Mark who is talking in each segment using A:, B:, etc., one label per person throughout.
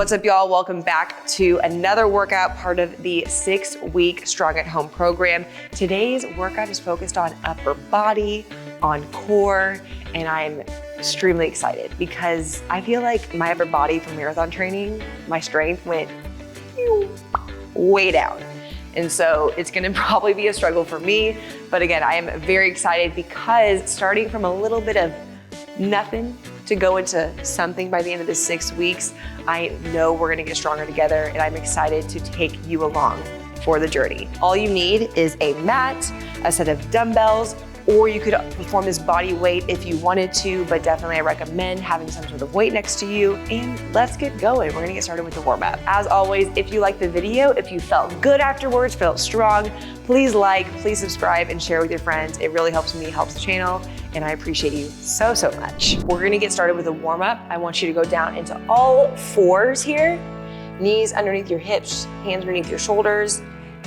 A: What's up, y'all? Welcome back to another workout, part of the 6-week Strong at Home program. Today's workout is focused on upper body, on core, and I'm extremely excited because I feel like my upper body from marathon training, my strength went way down. And so it's gonna probably be a struggle for me. But again, I am very excited because starting from a little bit of nothing to go into something by the end of the 6 weeks, I know we're gonna get stronger together, and I'm excited to take you along for the journey. All you need is a mat, a set of dumbbells, or you could perform this body weight if you wanted to, but definitely I recommend having some sort of weight next to you. And let's get going. We're gonna get started with the warm up. As always, if you liked the video, if you felt good afterwards, felt strong, please like, please subscribe, and share with your friends. It really helps me, helps the channel, and I appreciate you so, so much. We're gonna get started with a warm up. I want you to go down into all fours here, knees underneath your hips, hands underneath your shoulders,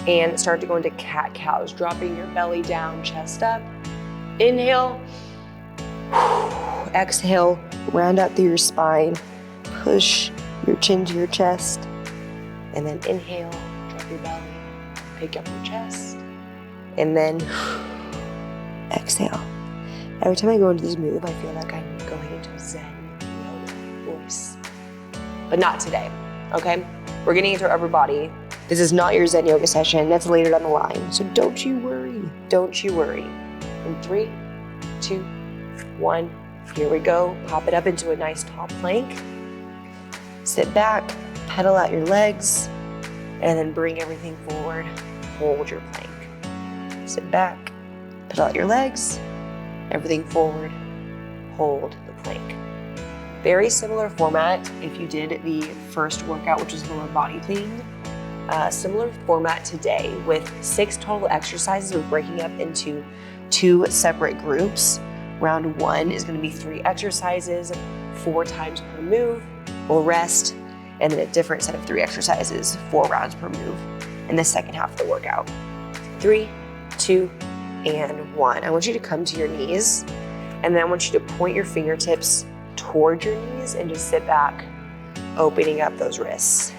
A: and start to go into cat-cows, dropping your belly down, chest up. Inhale, exhale, round out through your spine, push your chin to your chest, and then inhale, drop your belly, pick up your chest, and then exhale. Every time I go into this move, I feel like I'm going into a Zen yoga voice, but not today, okay? We're getting into our upper body. This is not your Zen yoga session, that's later down the line, so don't you worry, don't you worry. In 3, 2, 1, here we go. Pop it up into a nice tall plank. Sit back, pedal out your legs, and then bring everything forward. Hold your plank. Sit back, pedal out your legs, everything forward, hold the plank. Very similar format if you did the first workout, which was lower body thing. Similar format today with 6 total exercises. We're breaking up into 2 separate groups. Round 1 is going to be 3 exercises, 4 times per move. We'll rest, and then a different set of 3 exercises, 4 rounds per move in the second half of the workout. 3, 2, and 1. I want you to come to your knees, and then I want you to point your fingertips towards your knees and just sit back, opening up those wrists.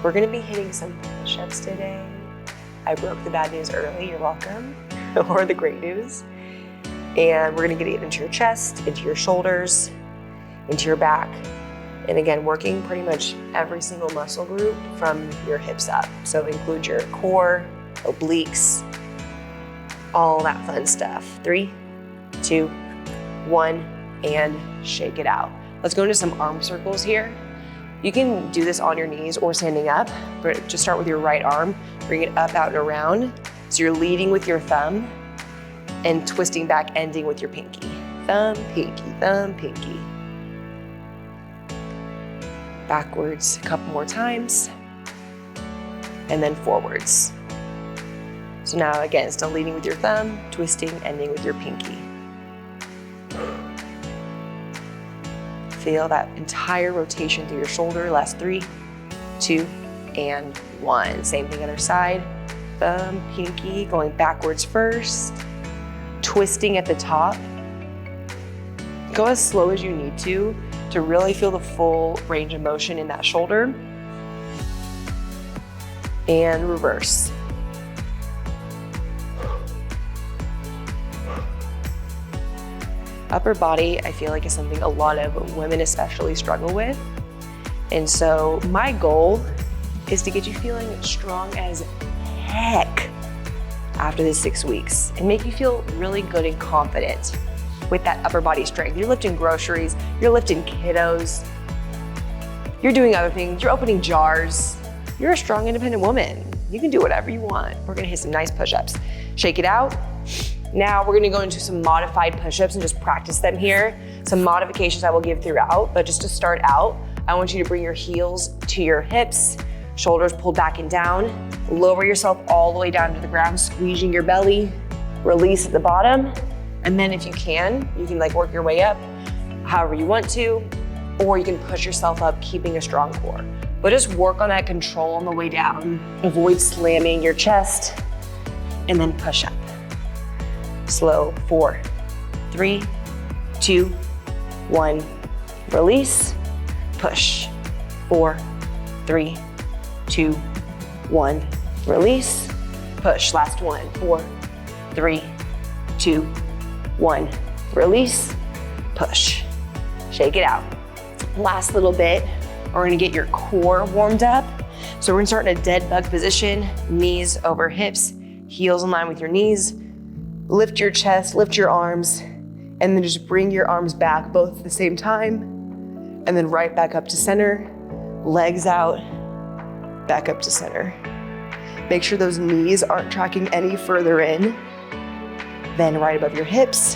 A: We're going to be hitting some push-ups today. I broke the bad news early, you're welcome. Or the great news. And we're gonna get it into your chest, into your shoulders, into your back. And again, working pretty much every single muscle group from your hips up. So include your core, obliques, all that fun stuff. 3, 2, 1, and shake it out. Let's go into some arm circles here. You can do this on your knees or standing up, but just start with your right arm, bring it up, out, and around. So you're leading with your thumb and twisting back, ending with your pinky. Thumb, pinky, thumb, pinky. Backwards a couple more times, and then forwards. So now again, still leading with your thumb, twisting, ending with your pinky. Feel that entire rotation through your shoulder. Last 3, 2, and 1. Same thing other side. Thumb, pinky, going backwards first, twisting at the top. Go as slow as you need to really feel the full range of motion in that shoulder. And reverse. Upper body, I feel like, is something a lot of women especially struggle with. And so my goal is to get you feeling strong as heck after the 6 weeks and make you feel really good and confident with that upper body strength. You're lifting groceries, you're lifting kiddos, you're doing other things, you're opening jars. You're a strong, independent woman. You can do whatever you want. We're gonna hit some nice push-ups. Shake it out. Now we're gonna go into some modified push-ups and just practice them here. Some modifications I will give throughout, but just to start out, I want you to bring your heels to your hips, shoulders pulled back and down. Lower yourself all the way down to the ground, squeezing your belly. Release at the bottom. And then if you can like work your way up however you want to, or you can push yourself up, keeping a strong core. But just work on that control on the way down. Avoid slamming your chest, and then push up. Slow, 4, 3, 2, 1, release, push. 4, 3, 2, 1. Release, push. Last one. 4, 3, 2, 1. Release, push. Shake it out. Last little bit, we're gonna get your core warmed up. So we're gonna start in a dead bug position, knees over hips, heels in line with your knees. Lift your chest, lift your arms, and then just bring your arms back both at the same time, and then right back up to center, legs out, back up to center. Make sure those knees aren't tracking any further in. Then right above your hips,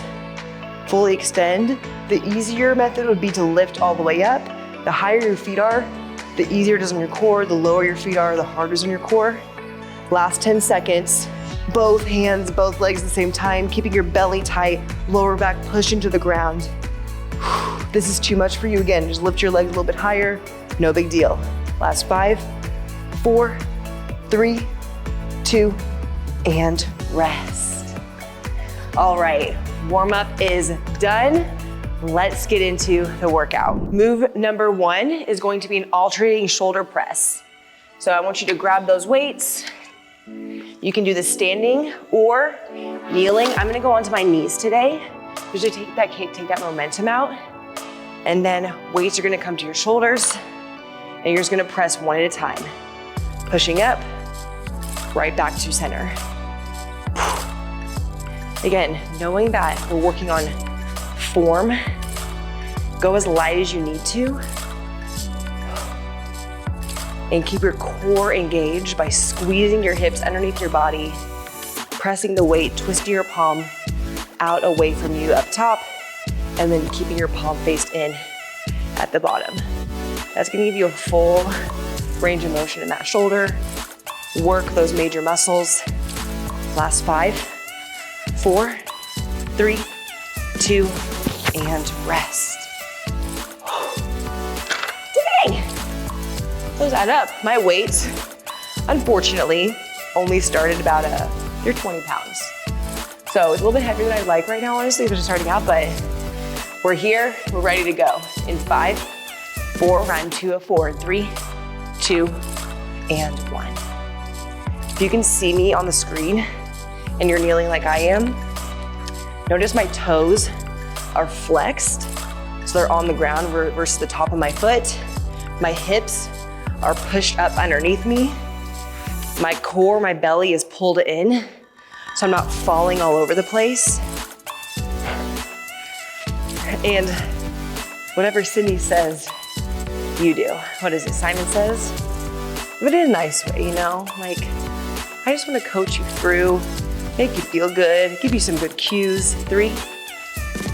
A: fully extend. The easier method would be to lift all the way up. The higher your feet are, the easier it is on your core. The lower your feet are, the harder it is on your core. Last 10 seconds, both hands, both legs at the same time, keeping your belly tight, lower back push into the ground. This is too much for you. Again, just lift your legs a little bit higher, no big deal. Last 5, 4, 3, 2, and rest. All right, warm up is done. Let's get into the workout. Move number 1 is going to be an alternating shoulder press. So I want you to grab those weights. You can do this standing or kneeling. I'm gonna go onto my knees today, just to take that momentum out. And then weights are gonna come to your shoulders, and you're just gonna press one at a time. Pushing up, right back to center. Again, knowing that we're working on form, go as light as you need to, and keep your core engaged by squeezing your hips underneath your body, pressing the weight, twisting your palm out away from you up top, and then keeping your palm faced in at the bottom. That's gonna give you a full range of motion in that shoulder. Work those major muscles. Last 5, 4, 3, 2, and rest. Dang! Those add up. My weights, unfortunately, only started about they're 20 pounds. So it's a little bit heavier than I'd like right now, honestly, if it's just starting out, but we're here, we're ready to go. In 5, 4, round 2 of 4, 3, 2, and 1. If you can see me on the screen and you're kneeling like I am, notice my toes are flexed, so they're on the ground versus the top of my foot. My hips are pushed up underneath me. My core, my belly is pulled in, so I'm not falling all over the place. And whatever Sydney says, you do. What is it, Simon Says? But in a nice way, you know? Like, I just wanna coach you through, make you feel good, give you some good cues. 3,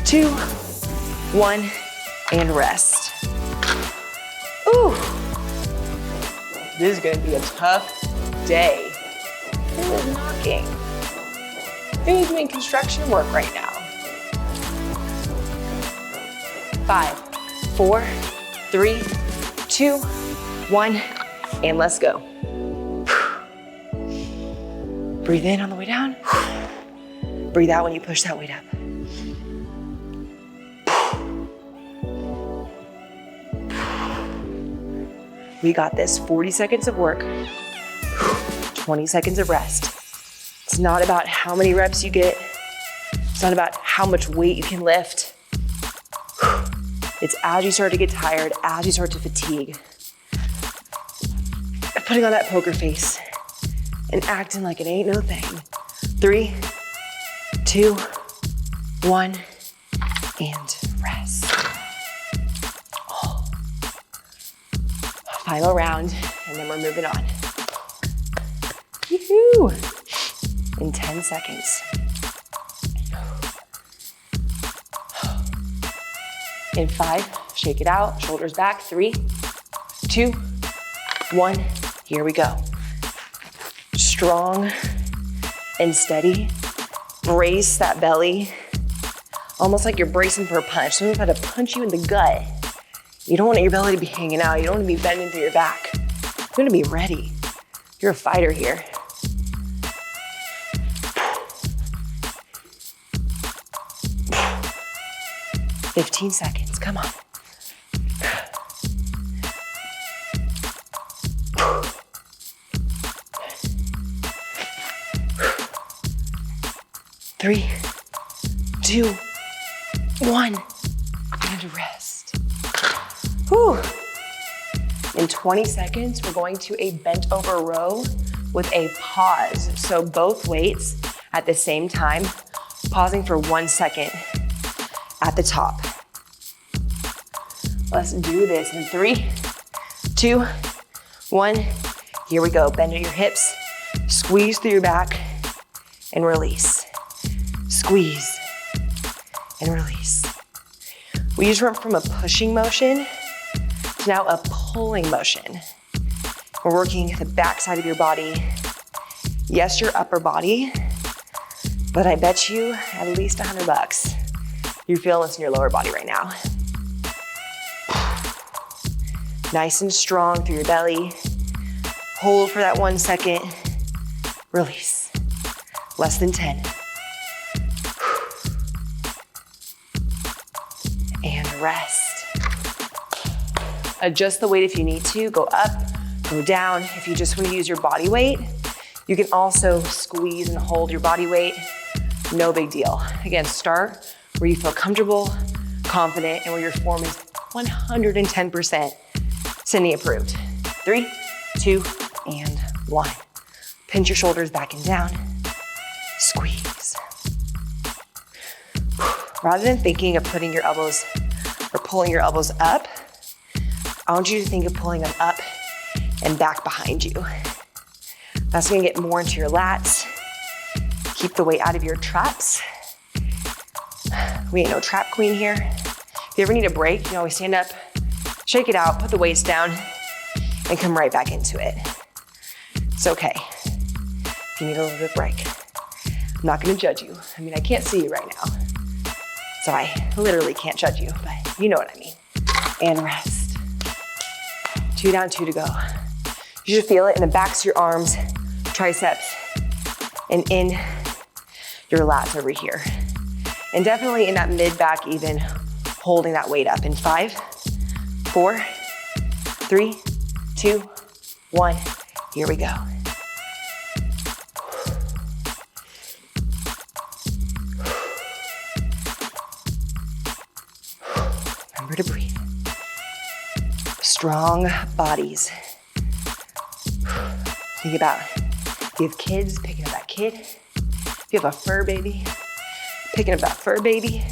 A: 2, 1, and rest. Ooh. This is gonna be a tough day. Who is knocking? Who's doing construction work right now? 5, 4, 3, 2, 1, and let's go. Breathe in on the way down. Breathe out when you push that weight up. We got this. 40 seconds of work, 20 seconds of rest. It's not about how many reps you get. It's not about how much weight you can lift. It's as you start to get tired, as you start to fatigue, putting on that poker face and acting like it ain't no thing. 3, 2, 1, and rest. Final round, and then we're moving on. Woohoo! In 10 seconds. In 5, shake it out, shoulders back. 3, 2, 1, here we go. Strong and steady. Brace that belly, almost like you're bracing for a punch. Someone's about to punch you in the gut. You don't want your belly to be hanging out. You don't want to be bending through your back. You're gonna be ready. You're a fighter here. "15 seconds, come on. 3, 2, 1, and rest. Whew. In 20 seconds, we're going to a bent over row with a pause. So both weights at the same time, pausing for 1 second at the top. Let's do this in 3, 2, 1. Here we go. Bend at your hips, squeeze through your back, and release. Squeeze and release. We just went from a pushing motion to now a pulling motion. We're working the back side of your body. Yes, your upper body, but I bet you at least $100 you're feeling this in your lower body right now. Nice and strong through your belly. Hold for that 1 second. Release. Less than 10. And rest. Adjust the weight if you need to. Go up, go down. If you just want to use your body weight, you can also squeeze and hold your body weight. No big deal. Again, start where you feel comfortable, confident, and where your form is 110% Sydney approved. 3, 2, and 1. Pinch your shoulders back and down. Squeeze. Rather than thinking of putting your elbows or pulling your elbows up, I want you to think of pulling them up and back behind you. That's gonna get more into your lats. Keep the weight out of your traps. We ain't no trap queen here. If you ever need a break, you can always stand up, shake it out, put the weights down, and come right back into it. It's okay if you need a little bit of break. I'm not gonna judge you. I mean, I can't see you right now, so I literally can't judge you, but you know what I mean. And rest. 2 down, 2 to go. You should feel it in the backs of your arms, triceps, and in your lats over here. And definitely in that mid-back even, holding that weight up in 5, 4, 3, 2, 1. Here we go. Remember to breathe. Strong bodies. Think about if you have kids, picking up that kid. If you have a fur baby, picking up that fur baby.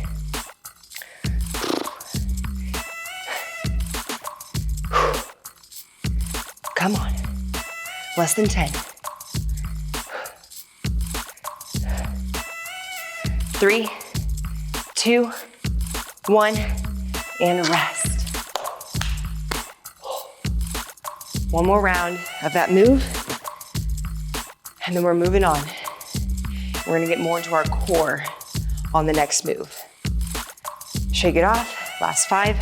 A: Come on. Less than 10. 3, 2, 1, and rest. One more round of that move, and then we're moving on. We're gonna get more into our core on the next move. Shake it off, last 5.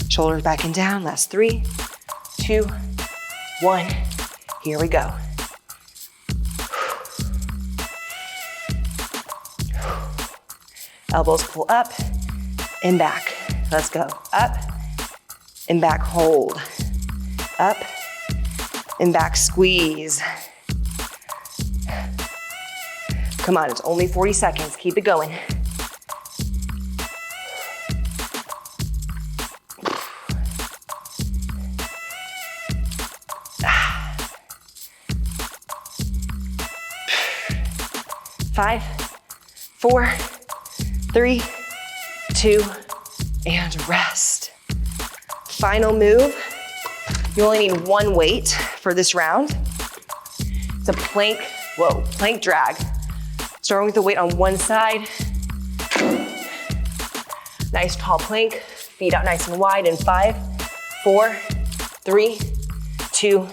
A: Shoulders back and down, last 3, 2, 1. Here we go. Elbows pull up and back. Let's go. Up and back, hold. Up and back, squeeze. Come on, it's only 40 seconds. Keep it going. Five, 4, 3, 2, and rest. Final move. You only need 1 weight for this round. It's a plank, plank drag. Starting with the weight on one side. Nice tall plank, feet out nice and wide in 5, 4, 3, 2,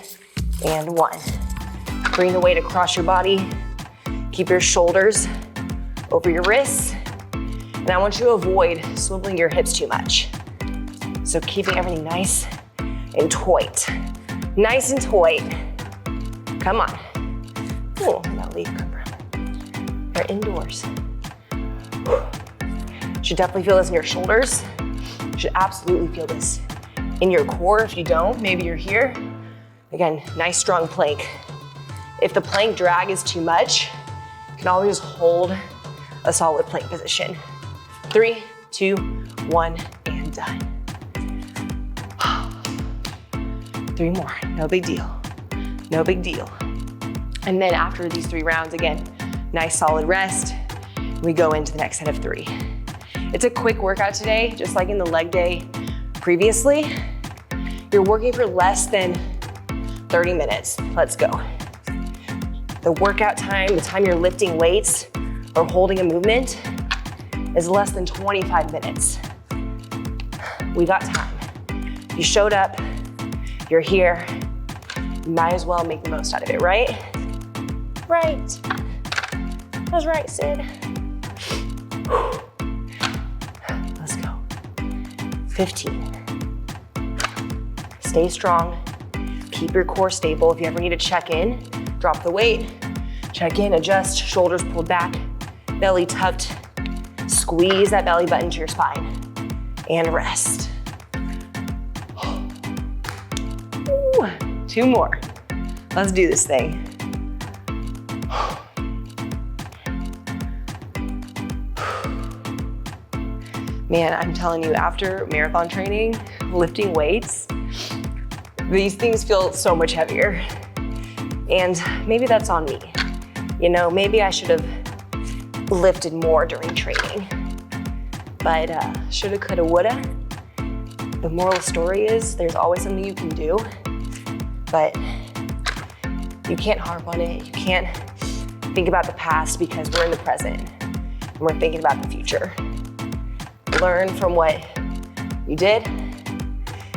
A: and 1. Bring the weight across your body. Keep your shoulders over your wrists. And I want you to avoid swiveling your hips too much. So keeping everything nice and taut. Nice and taut. Come on. Oh, that leaf come from. You're indoors. You should definitely feel this in your shoulders. You should absolutely feel this in your core. If you don't, maybe you're here. Again, nice strong plank. If the plank drag is too much, you can always hold a solid plank position. 3, 2, 1, and done. 3 more, no big deal. No big deal. And then after these 3 rounds, again, nice solid rest, we go into the next set of 3. It's a quick workout today, just like in the leg day previously. You're working for less than 30 minutes. Let's go. The workout time, the time you're lifting weights or holding a movement is less than 25 minutes. We got time. You showed up, you're here, you might as well make the most out of it, right? Right. That was right, Sid. Let's go. 15. Stay strong. Keep your core stable. If you ever need to check in, drop the weight, check in, adjust, shoulders pulled back, belly tucked. Squeeze that belly button to your spine and rest. Ooh, 2 more. Let's do this thing. Man, I'm telling you, after marathon training, lifting weights, these things feel so much heavier. And maybe that's on me. You know, maybe I should have lifted more during training. But shoulda, coulda, woulda. The moral of the story is there's always something you can do, but you can't harp on it. You can't think about the past because we're in the present and we're thinking about the future. Learn from what you did,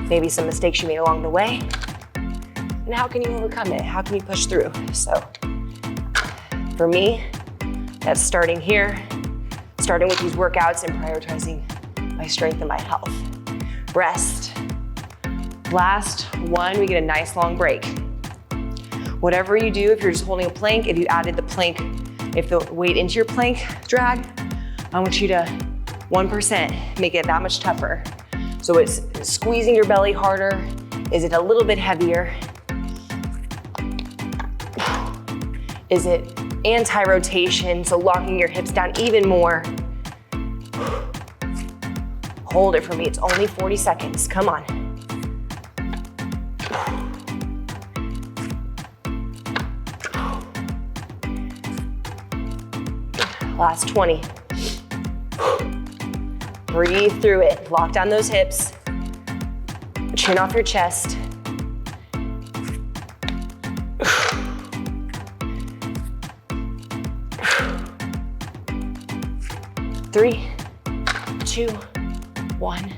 A: maybe some mistakes you made along the way, and how can you overcome it? How can you push through? So for me, that's starting here, starting with these workouts and prioritizing my strength and my health. Rest. Last one, we get a nice long break. Whatever you do, if you're just holding a plank, if you added the plank, if the weight into your plank drag, I want you to 1% make it that much tougher. So it's squeezing your belly harder. Is it a little bit heavier? Is it anti-rotation, so locking your hips down even more? Hold it for me, it's only 40 seconds, come on. Last 20. Breathe through it, lock down those hips, chin off your chest. 3, 2, 1,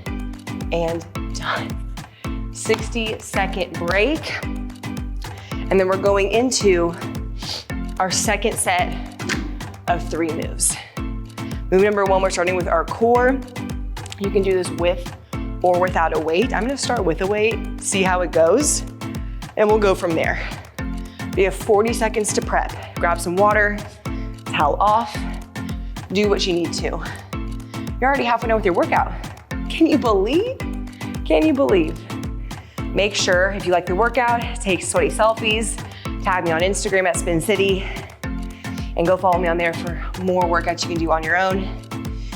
A: and done. 60-second break. And then we're going into our second set of 3 moves. Move number 1, we're starting with our core. You can do this with or without a weight. I'm gonna start with a weight, see how it goes, and we'll go from there. We have 40 seconds to prep. Grab some water, towel off, do what you need to. You're already halfway done with your workout. Can you believe? Can you believe? Make sure, if you like the workout, take sweaty selfies, tag me on Instagram at Spin City, and go follow me on there for more workouts you can do on your own,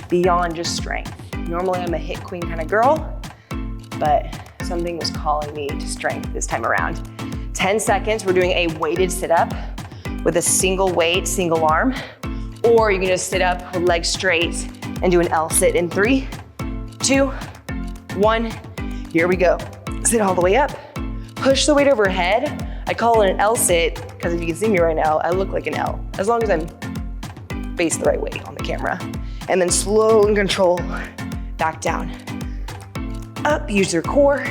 A: beyond just strength. Normally I'm a HIIT queen kind of girl, but something was calling me to strength this time around. 10 seconds, we're doing a weighted sit-up with a single weight, single arm, or you can just sit up with legs straight and do an L sit in 3, 2, 1, here we go. Sit all the way up, push the weight overhead. I call it an L sit because if you can see me right now, I look like an L, as long as I'm faced the right way on the camera. And then slow and control, back down. Up, use your core.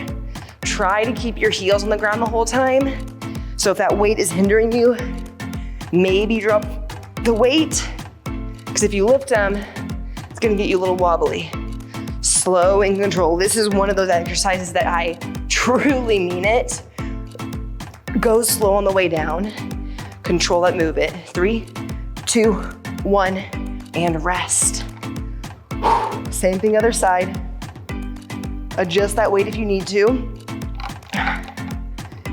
A: Try to keep your heels on the ground the whole time. So if that weight is hindering you, maybe drop the weight, because if you lift them, it's gonna get you a little wobbly. Slow and control. This is one of those exercises that I truly mean it. Go slow on the way down. Control that movement. 3, 2, 1, and rest. Same thing other side. Adjust that weight if you need to.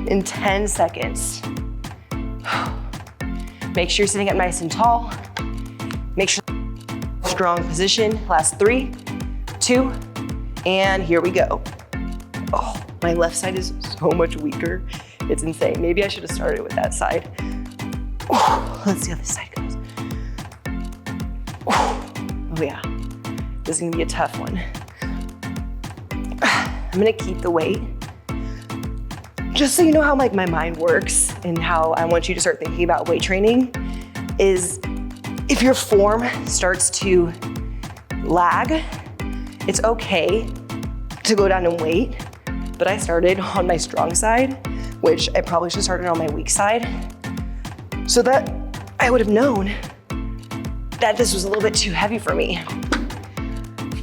A: In 10 seconds. Make sure you're sitting up nice and tall. Make sure Strong position. Last 3, 2, and here we go. Oh, my left side is so much weaker. It's insane. Maybe I should have started with that side. Oh, let's see how this side goes. Oh yeah, this is gonna be a tough one. I'm gonna keep the weight. Just so you know how like my mind works and how I want you to start thinking about weight training is if your form starts to lag, it's okay to go down in weight, but I started on my strong side, which I probably should have started on my weak side, so that I would have known that this was a little bit too heavy for me.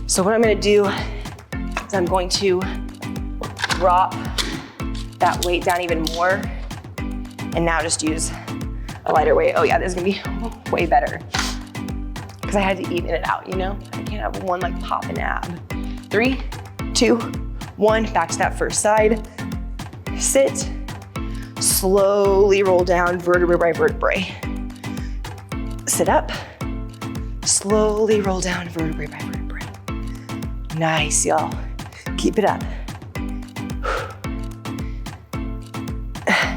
A: So what I'm gonna do is I'm going to drop that weight down even more and now just use a lighter weight. Oh yeah, this is gonna be way better because I had to even it out, you know? I can't have one like popping ab. 3, 2, 1, back to that first side. Sit, slowly roll down vertebrae by vertebrae. Sit up, slowly roll down vertebrae by vertebrae. Nice, y'all. Keep it up.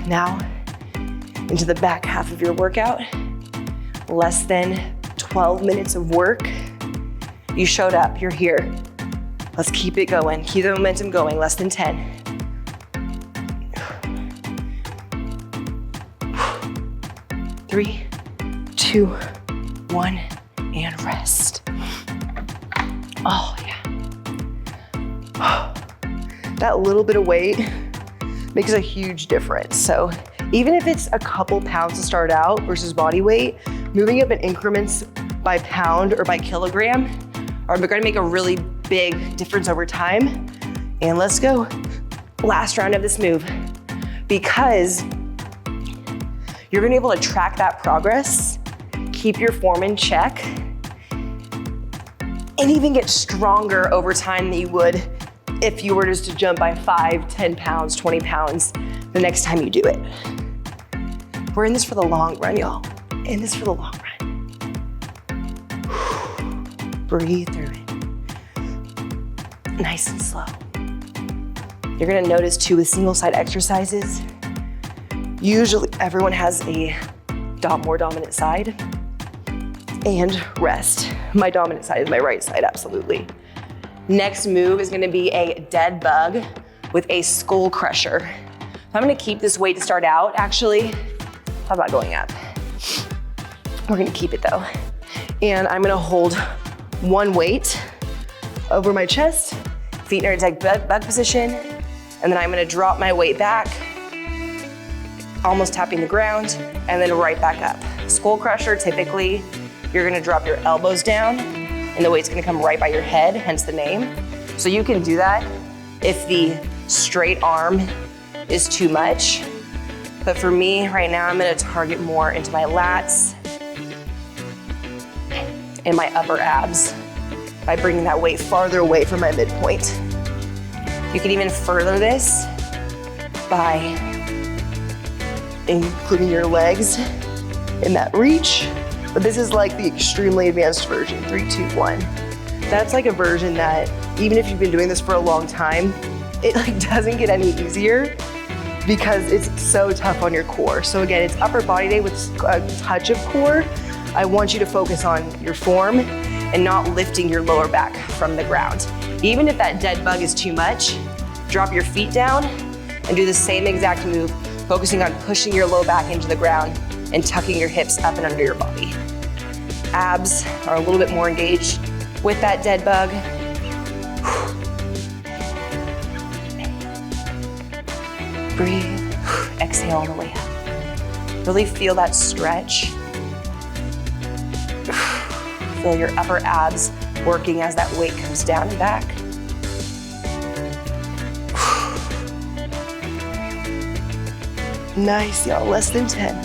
A: Now, into the back half of your workout. Less than 12 minutes of work. You showed up, you're here. Let's keep it going. Keep the momentum going, less than 10. 3, 2, 1, and rest. Oh yeah. That little bit of weight makes a huge difference. So even if it's a couple pounds to start out versus body weight, moving up in increments by pound or by kilogram are gonna make a really big difference over time. And let's go. Last round of this move. Because you're gonna be able to track that progress, keep your form in check, and even get stronger over time than you would if you were just to jump by 5, 10 pounds, 20 pounds the next time you do it. We're in this for the long run, y'all. In this for the long run. Breathe through it. Nice and slow. You're gonna notice too with single side exercises, usually everyone has a more dominant side and rest. My dominant side is my right side, absolutely. Next move is gonna be a dead bug with a skull crusher. I'm gonna keep this weight to start out, actually. How about going up? We're gonna keep it though. And I'm gonna hold one weight over my chest, feet in a dead bug position, and then I'm gonna drop my weight back, almost tapping the ground, and then right back up. Skull crusher, typically, you're gonna drop your elbows down and the weight's gonna come right by your head, hence the name. So you can do that if the straight arm is too much. But for me, right now, I'm gonna target more into my lats and my upper abs by bringing that weight farther away from my midpoint. You can even further this by including your legs in that reach. But this is like the extremely advanced version, 3, 2, 1. That's like a version that even if you've been doing this for a long time, it like doesn't get any easier because it's so tough on your core. So again, it's upper body day with a touch of core. I want you to focus on your form and not lifting your lower back from the ground. Even if that dead bug is too much, drop your feet down and do the same exact move, focusing on pushing your low back into the ground and tucking your hips up and under your body. Abs are a little bit more engaged with that dead bug. Breathe, exhale on the way up. Really feel that stretch. Feel your upper abs working as that weight comes down and back. Nice, y'all, less than 10.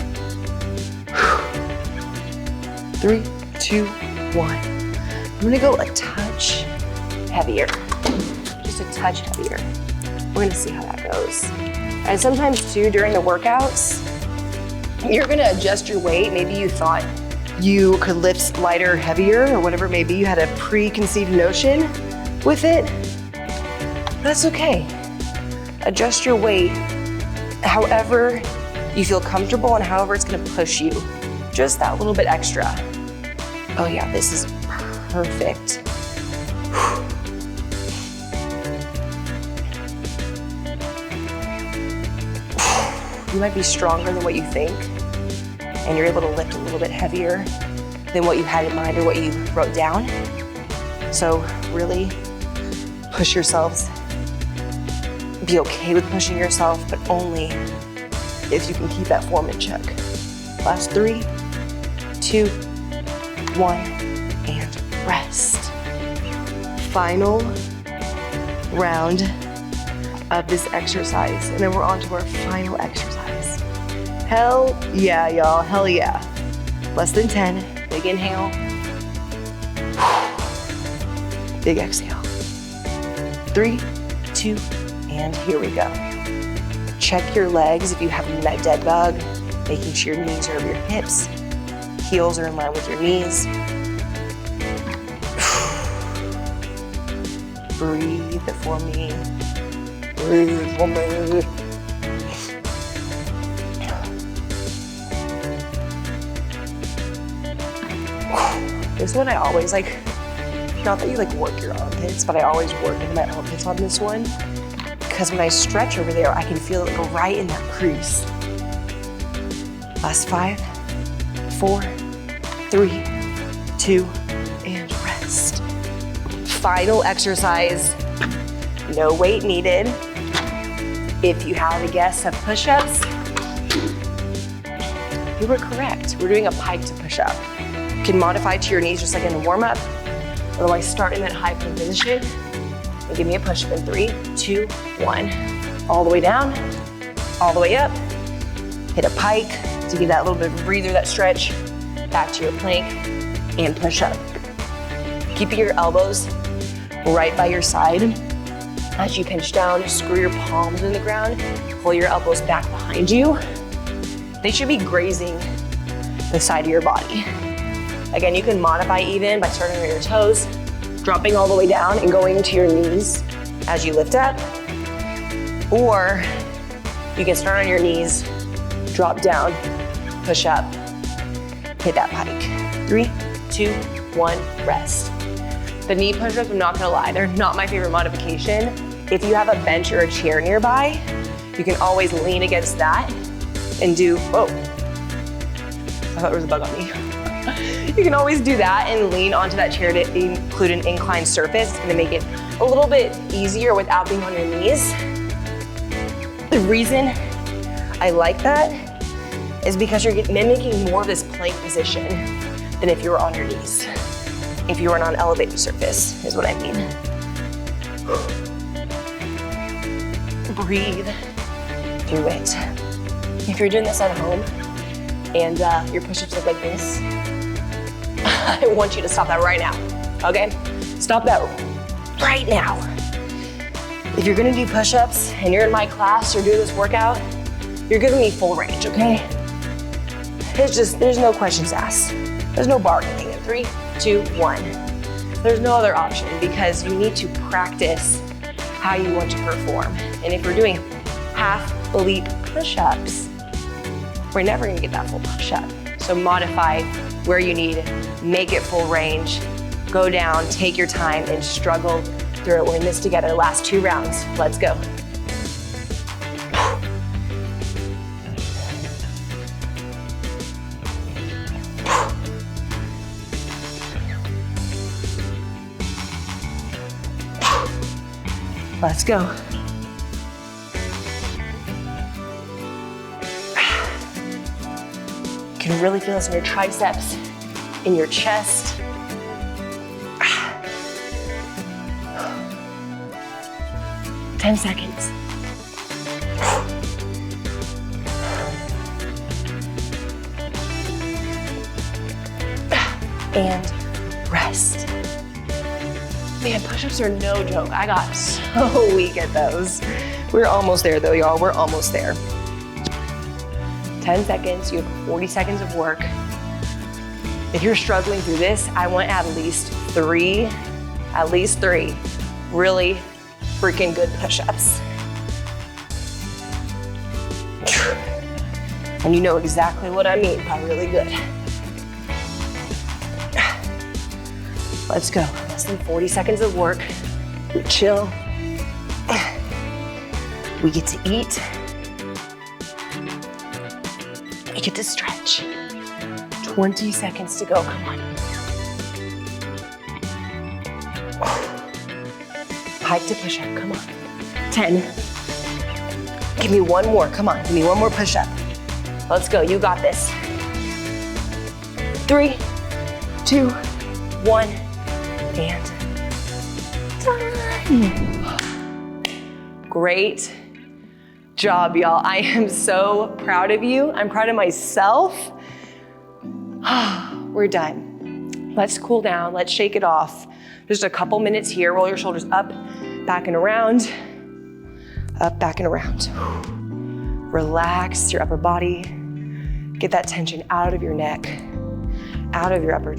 A: 3, 2, 1. I'm gonna go a touch heavier, just a touch heavier. We're gonna see how that goes. And sometimes too, during the workouts, you're gonna adjust your weight. Maybe you thought you could lift lighter, heavier, or whatever it may be. You had a preconceived notion with it. That's okay. Adjust your weight however you feel comfortable and however it's gonna push you. Just that little bit extra. Oh yeah, this is perfect. You might be stronger than what you think, and you're able to lift a little bit heavier than what you had in mind or what you wrote down. So really push yourselves. Be okay with pushing yourself, but only if you can keep that form in check. Last 3, 2, 1, and rest. Final round of this exercise, and then we're on to our final exercise. Hell yeah, y'all, hell yeah. Less than 10, big inhale. Big exhale. 3, 2, and here we go. Check your legs if you have that dead bug, making sure your knees are over your hips, heels are in line with your knees. Breathe for me. Breathe for me. This one I always like, not that you like work your armpits, but I always work into my armpits on this one. Because when I stretch over there, I can feel it go right in that crease. Last 5, 4, 3, 2, and rest. Final exercise, no weight needed. If you had a guess of push-ups, you were correct. We're doing a pike to push-up. You can modify to your knees just like in a warm-up. Otherwise, start in that high plank position and give me a push-up in 3, 2, 1. All the way down, all the way up. Hit a pike to give that little bit of a breather, that stretch. Back to your plank and push up. Keeping your elbows right by your side. As you pinch down, screw your palms in the ground. Pull your elbows back behind you. They should be grazing the side of your body. Again, you can modify even by starting on your toes, dropping all the way down and going to your knees as you lift up. Or you can start on your knees, drop down, push up, hit that pike. 3, 2, 1, rest. The knee push-ups, I'm not gonna lie, they're not my favorite modification. If you have a bench or a chair nearby, you can always lean against that and do, whoa. I thought there was a bug on me. You can always do that and lean onto that chair to include an inclined surface. It's gonna make it a little bit easier without being on your knees. The reason I like that is because you're mimicking more of this plank position than if you were on your knees. If you were on an elevated surface, is what I mean. Breathe through it. If you're doing this at home and your push-ups look like this, I want you to stop that right now, okay? Stop that right now. If you're gonna do push-ups and you're in my class or do this workout, you're giving me full range, okay? There's no questions asked. There's no bargaining in 3, 2, 1. There's no other option because you need to practice how you want to perform. And if we're doing half leap push-ups, we're never gonna get that full push-up. So modify where you need, make it full range, go down, take your time and struggle through it. We're in this together, last 2 rounds. Let's go. Let's go. You can really feel this in your triceps, in your chest. 10 seconds. And rest. Man, push-ups are no joke. I got so weak at those. We're almost there though, y'all. We're almost there. 10 seconds, you have 40 seconds of work. If you're struggling through this, I want at least three really freaking good push-ups. And you know exactly what I mean by really good. Let's go. Less than 40 seconds of work. We chill. We get to eat. We get to stretch. 20 seconds to go, come on. Hike to push up, come on. 10. Give me one more, come on. Give me one more push up. Let's go, you got this. 3, 2, 1, and done. Great job, y'all. I am so proud of you. I'm proud of myself. We're done. Let's cool down, let's shake it off. Just a couple minutes here. Roll your shoulders up, back and around. Up, back and around. Relax your upper body. Get that tension out of your neck, out of your upper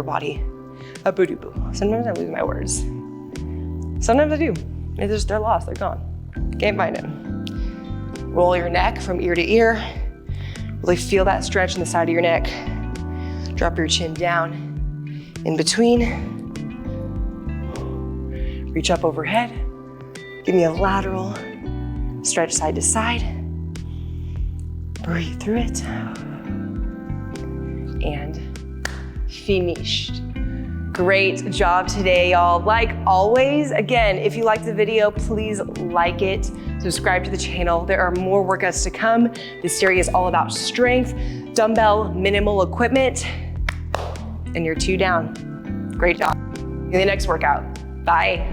A: body. Sometimes I lose my words. Sometimes I do. They're lost, they're gone. Can't find them. Roll your neck from ear to ear. Really feel that stretch in the side of your neck. Drop your chin down in between. Reach up overhead. Give me a lateral stretch side to side. Breathe through it. And finished. Great job today, y'all. Like always, again, if you liked the video, please like it. Subscribe to the channel. There are more workouts to come. This series is all about strength, dumbbell, minimal equipment, and you're 2 down. Great job. In the next workout. Bye.